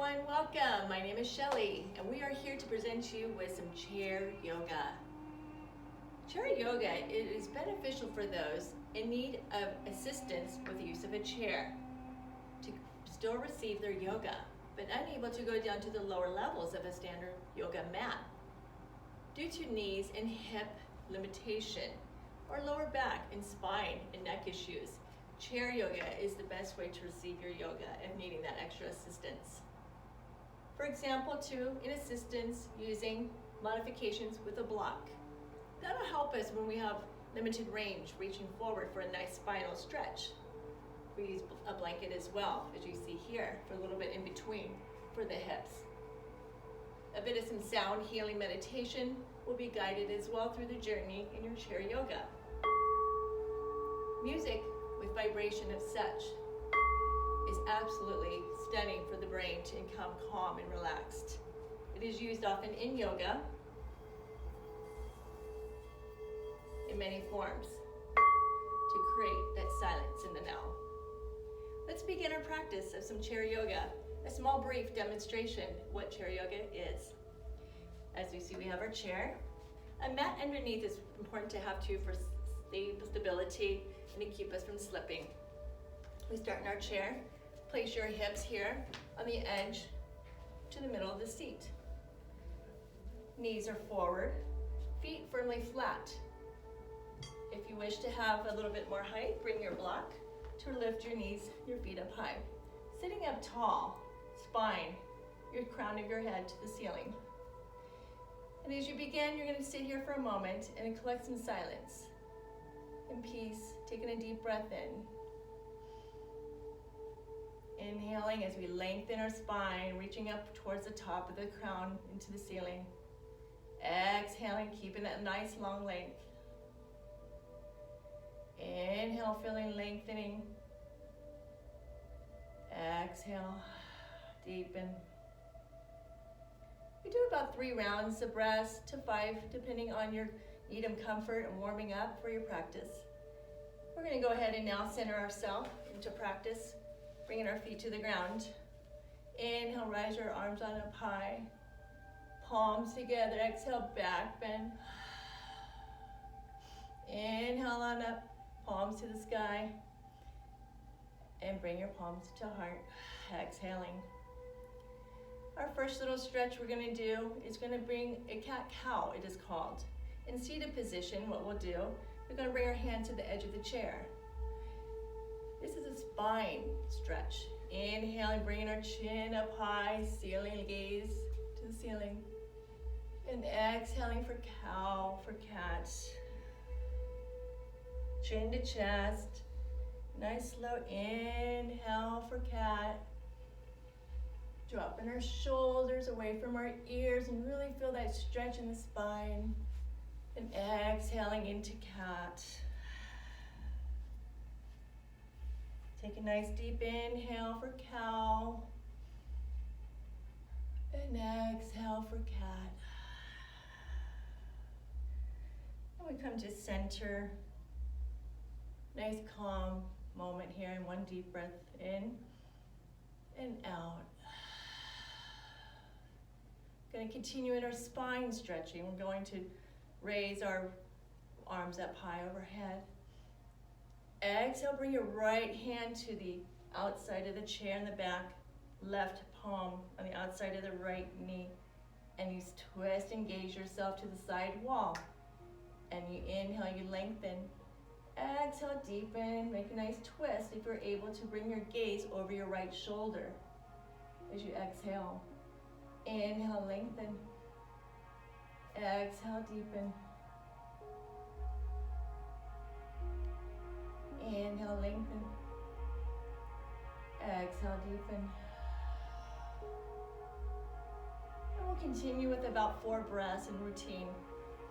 everyone, welcome. My name is Shelly and we are here to present you with some chair yoga. Chair yoga is beneficial for those in need of assistance with the use of a chair to still receive their yoga, but unable to go down to the lower levels of a standard yoga mat due to knees and hip limitation or lower back and spine and neck issues. Chair yoga is the best way to receive your yoga if needing that extra assistance. For example, in assistance using modifications with a block. That'll help us when we have limited range, reaching forward for a nice spinal stretch. We use a blanket as well, as you see here, for a little bit in between for the hips. A bit of some sound healing meditation will be guided as well through the journey in your chair yoga. Music with vibration of such is absolutely stunning for the brain to become calm and relaxed. It is used often in yoga in many forms to create that silence in the now. Let's begin our practice of some chair yoga. A small brief demonstration of what chair yoga is. As you see, we have our chair. A mat underneath is important to have too for stability and to keep us from slipping. We start in our chair. Place your hips here on the edge to the middle of the seat. Knees are forward, feet firmly flat. If you wish to have a little bit more height, bring your block to lift your knees, your feet up high. Sitting up tall, spine, your crown of your head to the ceiling. And as you begin, you're going to sit here for a moment and collect some silence. In peace, taking a deep breath in. Inhaling as we lengthen our spine, reaching up towards the top of the crown into the ceiling. Exhaling, keeping that nice long length. Inhale, feeling lengthening. Exhale, deepen. We do about 3 rounds of breaths to 5, depending on your need and comfort and warming up for your practice. We're going to go ahead and now center ourselves into practice, bringing our feet to the ground. Inhale, rise your arms on up high. Palms together, exhale, back bend. Inhale on up, palms to the sky. And bring your palms to heart, exhaling. Our first little stretch we're going to do is going to bring a cat-cow, it is called. In seated position, what we'll do, we're going to bring our hand to the edge of the chair. This is a spine stretch. Inhaling, bringing our chin up high, ceiling gaze to the ceiling. And exhaling for cow, for cat. Chin to chest. Nice slow inhale for cat. Dropping our shoulders away from our ears and really feel that stretch in the spine. And exhaling into cat. Take a nice deep inhale for cow. And exhale for cat. And we come to center. Nice calm moment here, and one deep breath in and out. Going to continue in our spine stretching. We're going to raise our arms up high overhead. Exhale, bring your right hand to the outside of the chair in the back, left palm on the outside of the right knee, and you twist, engage yourself to the side wall. And you inhale, you lengthen. Exhale, deepen, make a nice twist if you're able to bring your gaze over your right shoulder as you exhale. Inhale, lengthen. Exhale, deepen. Inhale, lengthen. Exhale, deepen. And we'll continue with about 4 breaths in routine.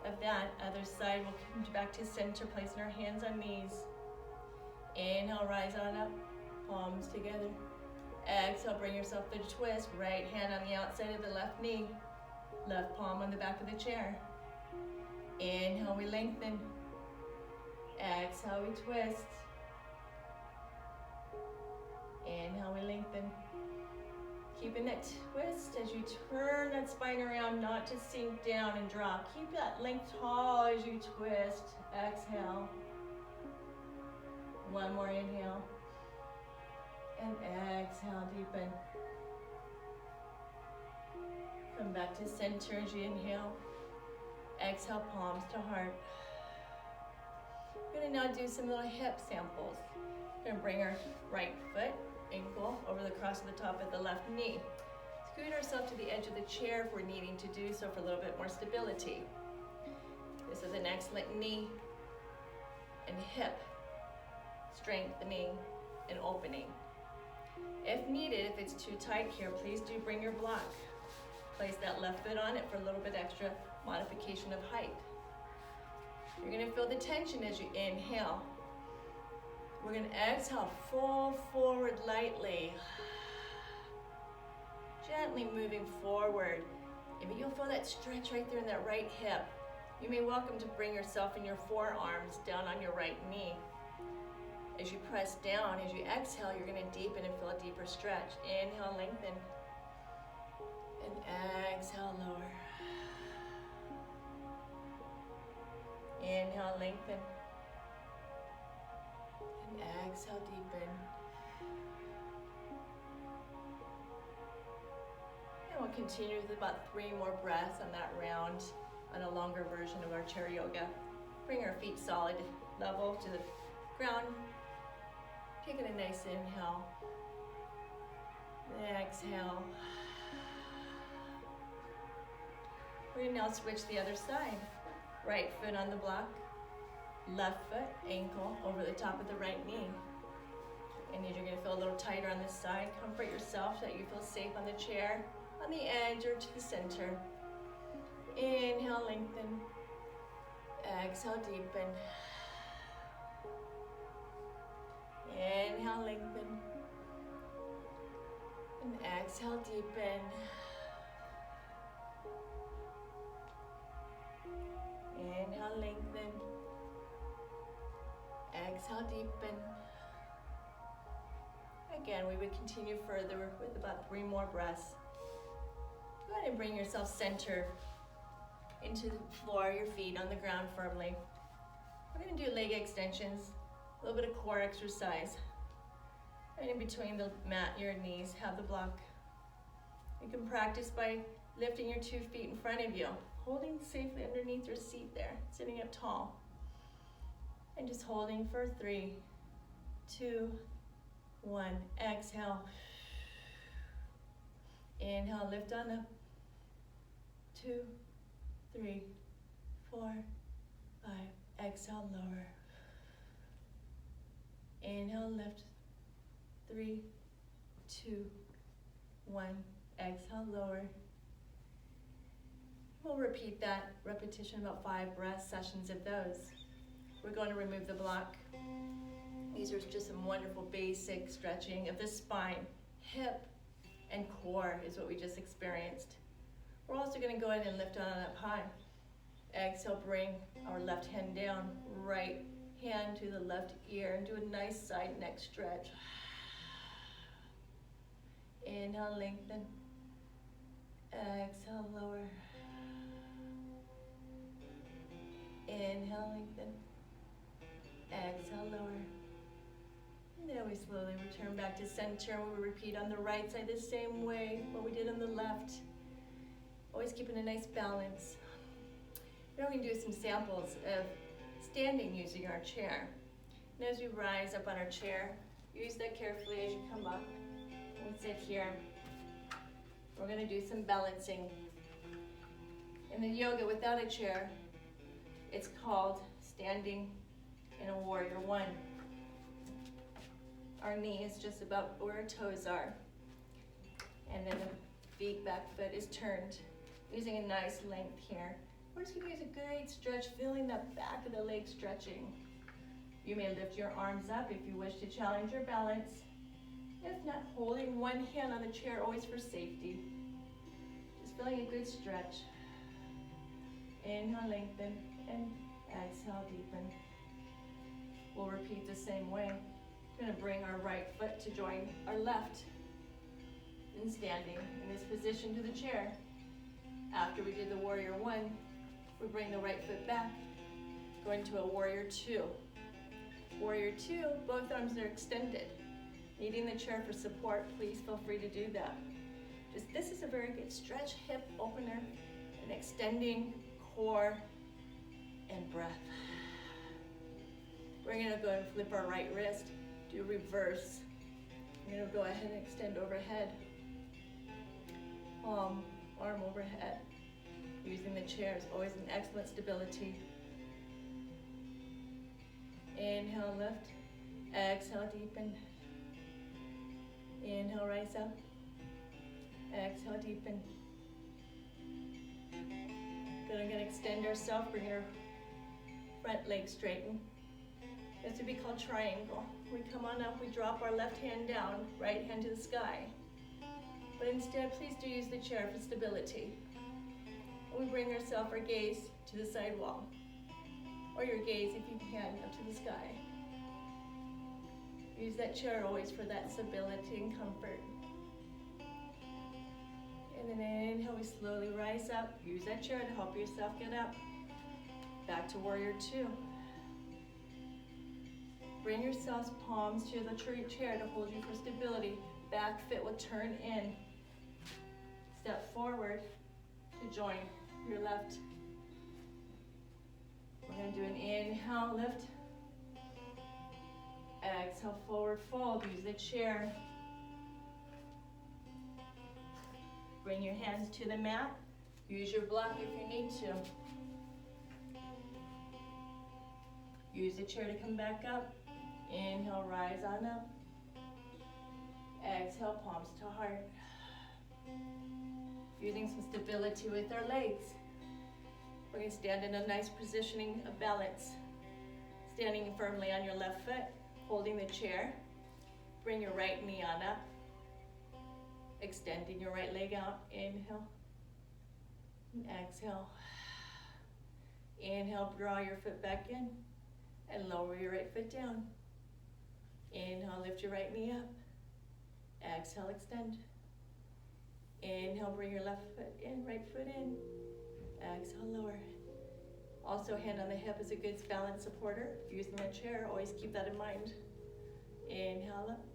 Of that, other side, we'll come back to center, placing our hands on knees. Inhale, rise on up, palms together. Exhale, bring yourself to the twist. Right hand on the outside of the left knee. Left palm on the back of the chair. Inhale, we lengthen. Exhale, we twist. Inhale, we lengthen. Keep Keeping that twist as you turn that spine around, not to sink down and drop. Keep that length tall as you twist. Exhale. One more inhale. And exhale, deepen. Come back to center as you inhale. Exhale, palms to heart. We're gonna now do some little hip samples. We're gonna bring our right foot, ankle, over the cross of the top of the left knee. Scoot ourselves to the edge of the chair if we're needing to do so for a little bit more stability. This is an excellent knee and hip strengthening and opening. If needed, if it's too tight here, please do bring your block. Place that left foot on it for a little bit extra modification of height. You're gonna feel the tension as you inhale. We're gonna exhale, fold forward lightly. Gently moving forward. Maybe you'll feel that stretch right there in that right hip. You may welcome to bring yourself and your forearms down on your right knee. As you press down, as you exhale, you're gonna deepen and feel a deeper stretch. Inhale, lengthen. And exhale, lower. Inhale, lengthen. And exhale, deepen. And we'll continue with about 3 more breaths on that round, on a longer version of our chair yoga. Bring our feet solid, level to the ground. Taking a nice inhale. Exhale. We're gonna now switch the other side. Right foot on the block, left foot, ankle, over the top of the right knee. And you're gonna feel a little tighter on this side. Comfort yourself so that you feel safe on the chair, on the edge or to the center. Inhale, lengthen. Exhale, deepen. Inhale, lengthen. And exhale, deepen. Inhale, lengthen. Exhale, deepen. Again, we would continue further with about 3 more breaths. Go ahead and bring yourself center into the floor, your feet on the ground firmly. We're going to do leg extensions, a little bit of core exercise. Right in between the mat, your knees, have the block. You can practice by lifting your 2 feet in front of you, holding safely underneath your seat there, sitting up tall. And just holding for 3, 2, 1. Exhale. Inhale, lift on up. 2, 3, 4, 5. Exhale, lower. Inhale, lift. 3, 2, 1. Exhale, lower. We'll repeat that repetition, about 5 breath sessions of those. We're going to remove the block. These are just some wonderful basic stretching of the spine. Hip and core is what we just experienced. We're also going to go ahead and lift on up high. Exhale, bring our left hand down, right hand to the left ear, and do a nice side neck stretch. Inhale, lengthen. Exhale, lower. Inhale, lengthen. Exhale, lower. And then we slowly return back to center. We'll repeat on the right side the same way what we did on the left. Always keeping a nice balance. Now we're going to do some samples of standing using our chair. And as we rise up on our chair, use that carefully as you come up. And sit here. We're going to do some balancing. In the yoga without a chair, it's called standing in a warrior 1. Our knee is just about where our toes are. And then the feet, back foot is turned, using a nice length here. We're just going to use a good stretch, feeling that back of the leg stretching. You may lift your arms up if you wish to challenge your balance. If not, holding one hand on the chair, always for safety. Just feeling a good stretch. Inhale, lengthen, and exhale, deepen. We'll repeat the same way. We're going to bring our right foot to join our left. And and standing in this position to the chair. After we did the warrior one, we bring the right foot back, go into a warrior two. Warrior two, both arms are extended. Needing the chair for support, please feel free to do that. This is a very good stretch, hip opener, and extending core and breath. We're gonna go and flip our right wrist, do reverse. We're gonna go ahead and extend overhead. Palm, arm overhead. Using the chair is always an excellent stability. Inhale, lift. Exhale, deepen. Inhale, rise up. Exhale, deepen. Good, I'm gonna extend ourselves, bring our front leg straighten. This would be called triangle. We come on up, we drop our left hand down, right hand to the sky. But instead, please do use the chair for stability. And we bring ourselves, our gaze to the side wall. Or your gaze, if you can, up to the sky. Use that chair always for that stability and comfort. And then inhale, we slowly rise up. Use that chair to help yourself get up. Back to warrior two. Bring yourselves palms to the chair to hold you for stability. Back foot will turn in. Step forward to join your left. We're going to do an inhale, lift. Exhale, forward fold. Use the chair. Bring your hands to the mat. Use your block if you need to. Use the chair to come back up. Inhale, rise on up. Exhale, palms to heart. Using some stability with our legs. We're going to stand in a nice positioning of balance. Standing firmly on your left foot, holding the chair. Bring your right knee on up. Extending your right leg out. Inhale. And exhale. Inhale, draw your foot back in. And lower your right foot down. Inhale, lift your right knee up. Exhale, extend. Inhale, bring your left foot in, right foot in. Exhale, lower. Also, hand on the hip is a good balance supporter. Using the chair, always keep that in mind. Inhale up.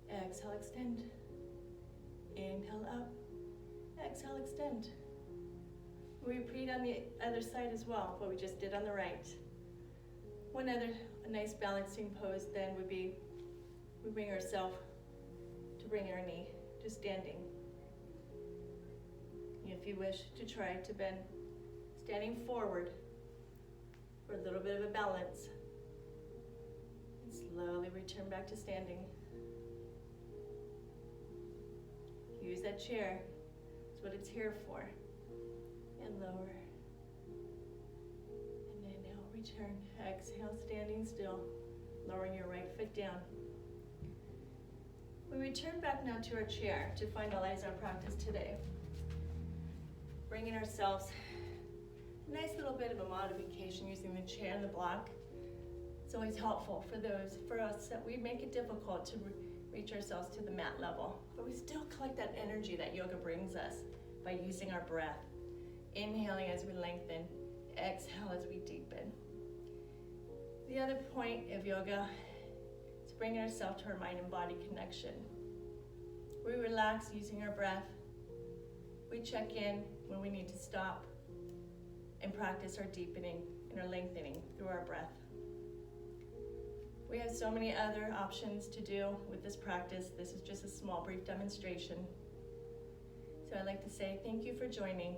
Exhale, extend. Inhale up. Exhale, extend. We repeat on the other side as well, what we just did on the right. One other nice balancing pose then would be, we bring ourselves to bring our knee to standing. If you wish to try to bend, standing forward for a little bit of a balance. And slowly return back to standing. Use that chair, it's what it's here for. And lower. And inhale, return. Exhale, standing still, lowering your right foot down. We return back now to our chair to finalize our practice today. Bringing ourselves a nice little bit of a modification using the chair and the block. It's always helpful for us that we make it difficult to reach ourselves to the mat level, but we still collect that energy that yoga brings us by using our breath. Inhaling as we lengthen, exhale as we deepen. The other point of yoga is bringing ourselves to our mind and body connection. We relax using our breath. We check in when we need to stop and practice our deepening and our lengthening through our breath. We have so many other options to do with this practice. This is just a small, brief demonstration. So I'd like to say thank you for joining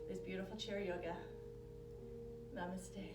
this beautiful chair yoga. Namaste.